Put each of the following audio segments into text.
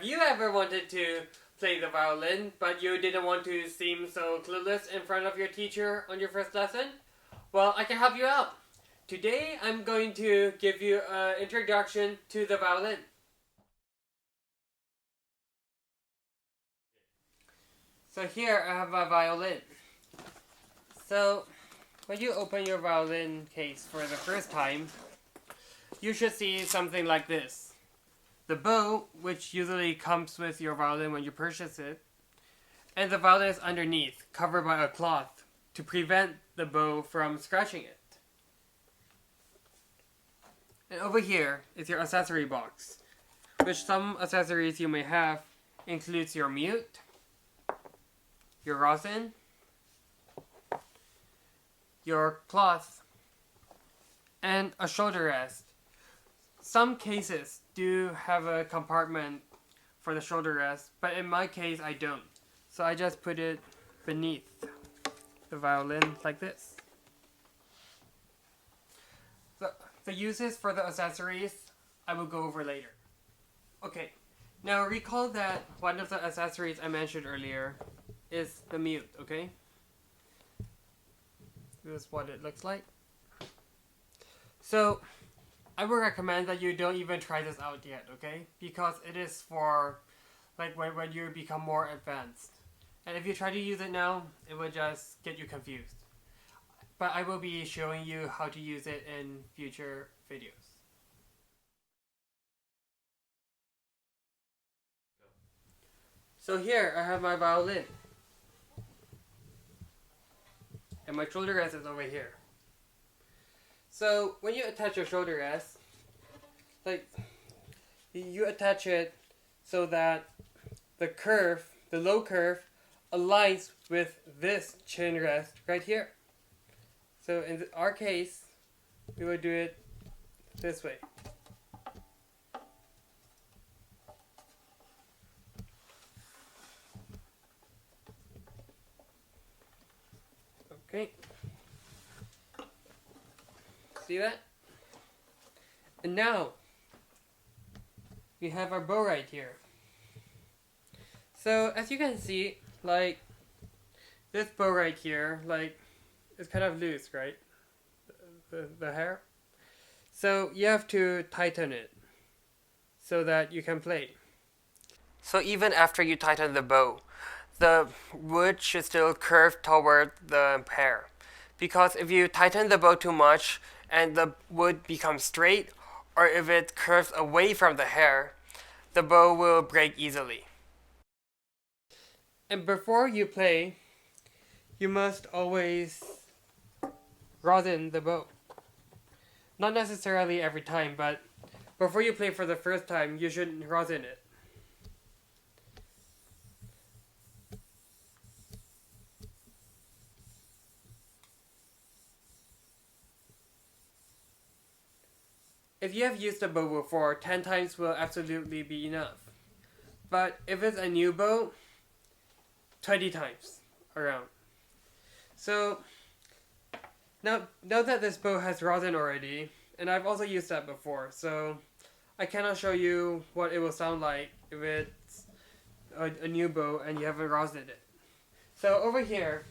Have you ever wanted to play the violin, but you didn't want to seem so clueless in front of your teacher on your first lesson? Well, I can help you out. Today, I'm going to give you an introduction to the violin. So here, I have a violin. So, when you open your violin case for the first time, you should see something like this. The bow, which usually comes with your violin when you purchase it, and the violin is underneath, covered by a cloth, to prevent the bow from scratching it. And over here is your accessory box, which some accessories you may have includes your mute, your rosin, your cloth, and a shoulder rest. Some cases do have a compartment for the shoulder rest, but in my case I don't. So I just put it beneath the violin like this. The uses for the accessories I will go over later. Okay, now recall that one of the accessories I mentioned earlier is the mute, okay? This is what it looks like. So, I would recommend that you don't even try this out yet, okay? Because it is for like when you become more advanced. And if you try to use it now, it will just get you confused. But I will be showing you how to use it in future videos. So here I have my violin. And my shoulder rest is over here. So when you attach your shoulder rest, like you attach it so that the curve, the low curve, aligns with this chin rest right here. So in our case, we will do it this way. Okay. See that? And now, we have our bow right here. So, as you can see, like, this bow right here, like, it's kind of loose, right? The hair. So, you have to tighten it so that you can play. So, even after you tighten the bow, the wood should still curve toward the hair. Because if you tighten the bow too much and the wood becomes straight, or if it curves away from the hair, the bow will break easily. And before you play, you must always rosin the bow. Not necessarily every time, but before you play for the first time, you should rosin it. If you have used a bow before, 10 times will absolutely be enough. But if it's a new bow, 20 times around. So, now that this bow has rosin already, and I've also used that before, so I cannot show you what it will sound like if it's a new bow and you haven't rosined it. So over here,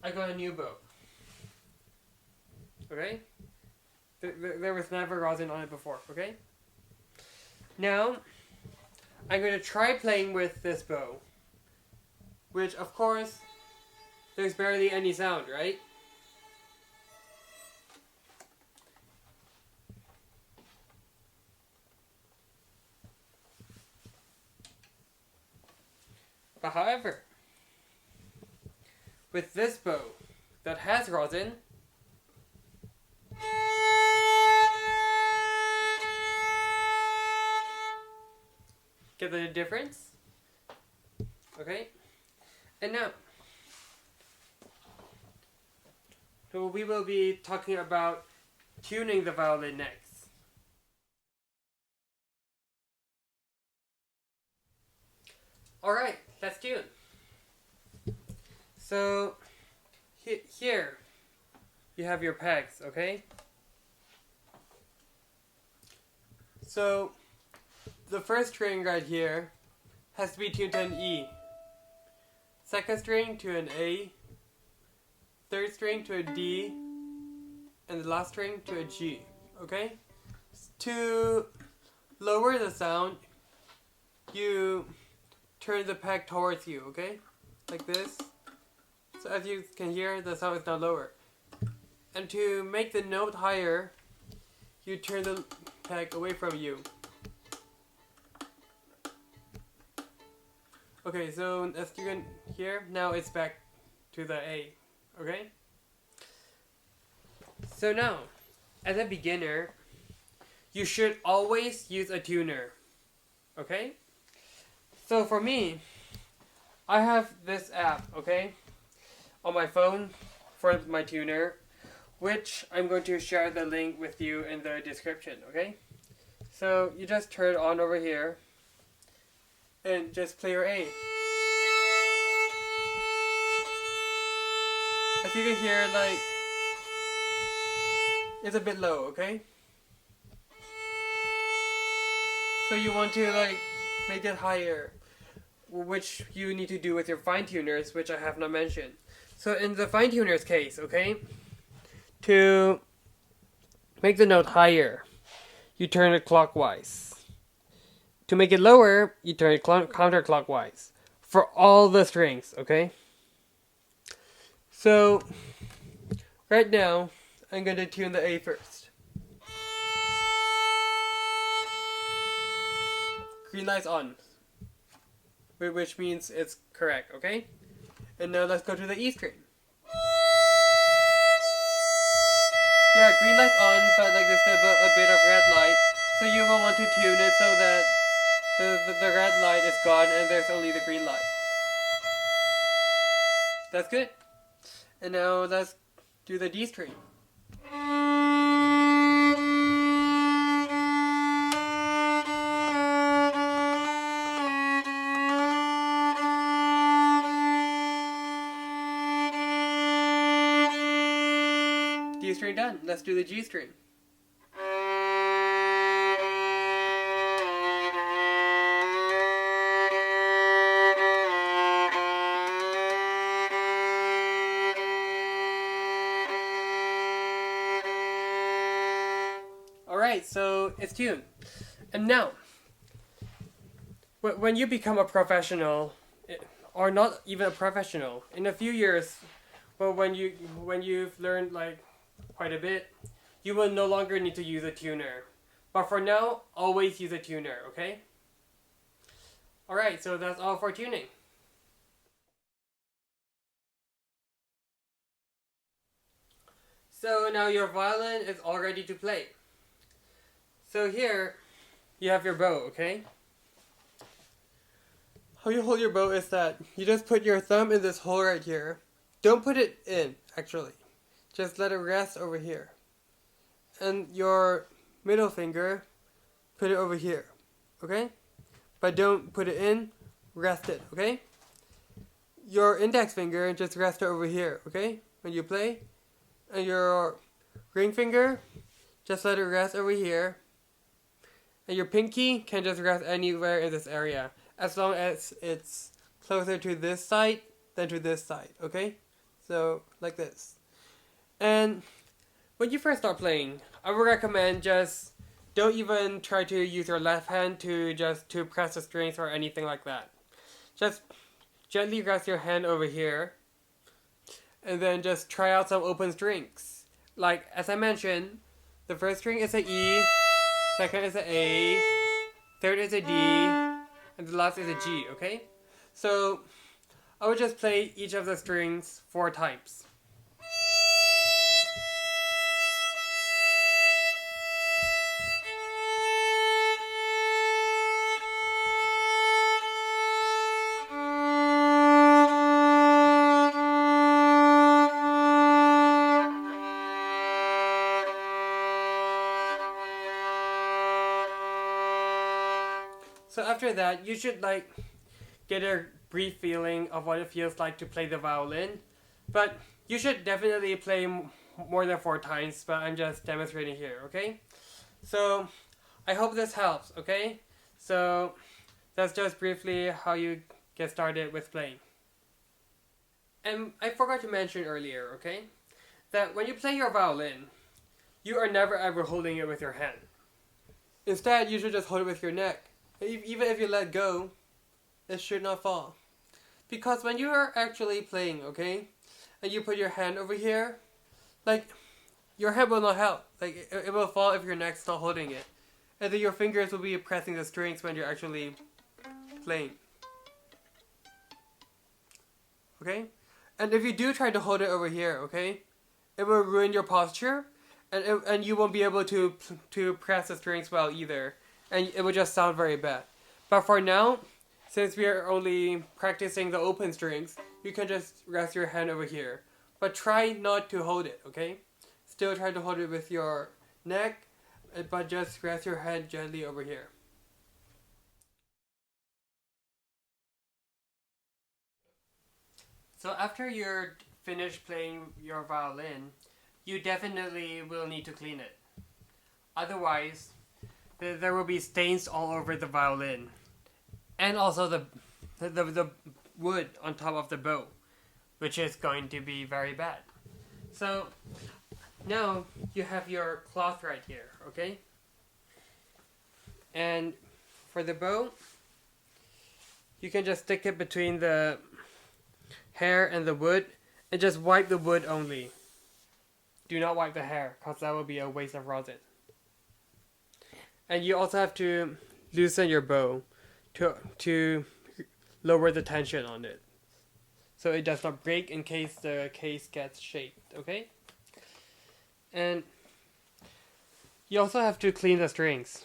I got a new bow. Okay? There was never rosin on it before, okay? Now, I'm going to try playing with this bow. Which, of course, there's barely any sound, right? But however, with this bow that has rosin, get the difference? Okay? And now, so we will be talking about tuning the violin next. Alright, let's tune. So, here, you have your pegs, okay? So, the first string right here has to be tuned to an E. Second string to an A. Third string to a D. And the last string to a G. Okay? To lower the sound, you turn the peg towards you, okay? Like this. So as you can hear, the sound is now lower. And to make the note higher, you turn the peg away from you. Okay, so as you can hear, now it's back to the A, okay? So now, as a beginner, you should always use a tuner, okay? So for me, I have this app, okay, on my phone for my tuner, which I'm going to share the link with you in the description, okay? So you just turn it on over here and just play your A. As you can hear, like, it's a bit low, okay? So you want to, like, make it higher, which you need to do with your fine tuners, which I have not mentioned. So in the fine tuners case, okay, to make the note higher, you turn it clockwise. To make it lower, you turn it counterclockwise for all the strings, okay? So right now, I'm going to tune the A first. Green light's on, which means it's correct, okay? And now let's go to the E string. Yeah, green light's on, but like there's a bit of red light, so you will want to tune it so that the red light is gone and there's only the green light. That's good. And now let's do the D string. D string done. Let's do the G string. Alright, so it's tuned. And now, when you become a professional, or not even a professional, in a few years, well, when you've learned like quite a bit, you will no longer need to use a tuner. But for now, always use a tuner, okay? Alright, so that's all for tuning. So now your violin is all ready to play. So here, you have your bow, okay? How you hold your bow is that you just put your thumb in this hole right here. Don't put it in, actually. Just let it rest over here. And your middle finger, put it over here, okay? But don't put it in, rest it, okay? Your index finger, just rest it over here, okay? When you play. And your ring finger, just let it rest over here. And your pinky can just rest anywhere in this area, as long as it's closer to this side than to this side, okay? So, like this. And when you first start playing, I would recommend just don't even try to use your left hand to press the strings or anything like that. Just gently rest your hand over here, and then just try out some open strings. Like, as I mentioned, the first string is an E, second is an A, third is a D, and the last is a G, okay? So, I would just play each of the strings 4 times. So after that, you should like get a brief feeling of what it feels like to play the violin. But you should definitely play more than 4 times, but I'm just demonstrating here, okay? So I hope this helps, okay? So that's just briefly how you get started with playing. And I forgot to mention earlier, okay, that when you play your violin, you are never ever holding it with your hand. Instead, you should just hold it with your neck. Even if you let go, it should not fall. Because when you are actually playing, okay, and you put your hand over here, like, your head will not help. Like, it will fall if your neck's not holding it. And then your fingers will be pressing the strings when you're actually playing. Okay? And if you do try to hold it over here, okay, it will ruin your posture, and you won't be able to press the strings well either, and it will just sound very bad. But for now, since we are only practicing the open strings, you can just rest your hand over here. But try not to hold it, okay? Still try to hold it with your neck, but just rest your head gently over here. So after you're finished playing your violin, you definitely will need to clean it. Otherwise, there will be stains all over the violin. And also the wood on top of the bow, which is going to be very bad. So now you have your cloth right here, okay? And for the bow, you can just stick it between the hair and the wood and just wipe the wood only. Do not wipe the hair, because that will be a waste of rosin. And you also have to loosen your bow to lower the tension on it, so it does not break in case the case gets shaped, okay? And you also have to clean the strings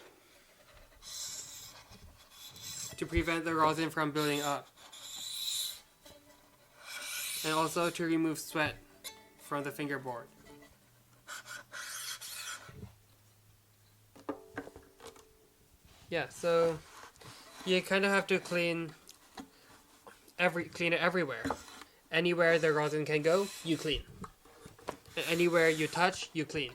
to prevent the rosin from building up, and also to remove sweat from the fingerboard. Yeah, so you kind of have to clean it everywhere. Anywhere the rosin can go, you clean. And anywhere you touch, you clean.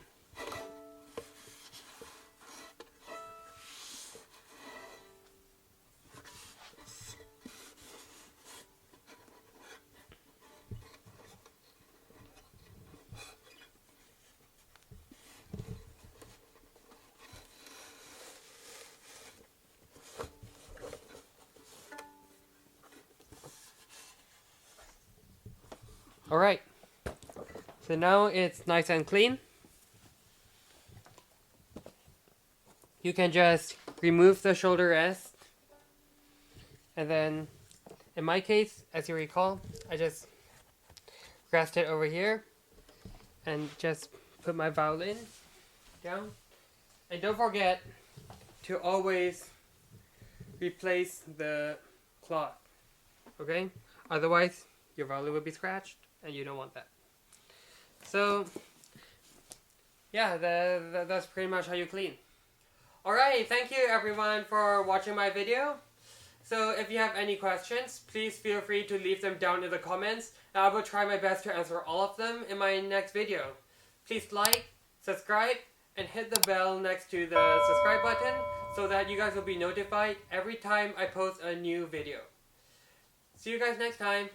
Alright, so now it's nice and clean. You can just remove the shoulder rest, and then in my case, as you recall, I just rest it over here and just put my violin down. And don't forget to always replace the cloth, okay? Otherwise, your violin will be scratched, and you don't want that. So, yeah, that's pretty much how you clean. Alright, thank you everyone for watching my video. So if you have any questions, please feel free to leave them down in the comments, and I will try my best to answer all of them in my next video. Please like, subscribe, and hit the bell next to the subscribe button so that you guys will be notified every time I post a new video. See you guys next time.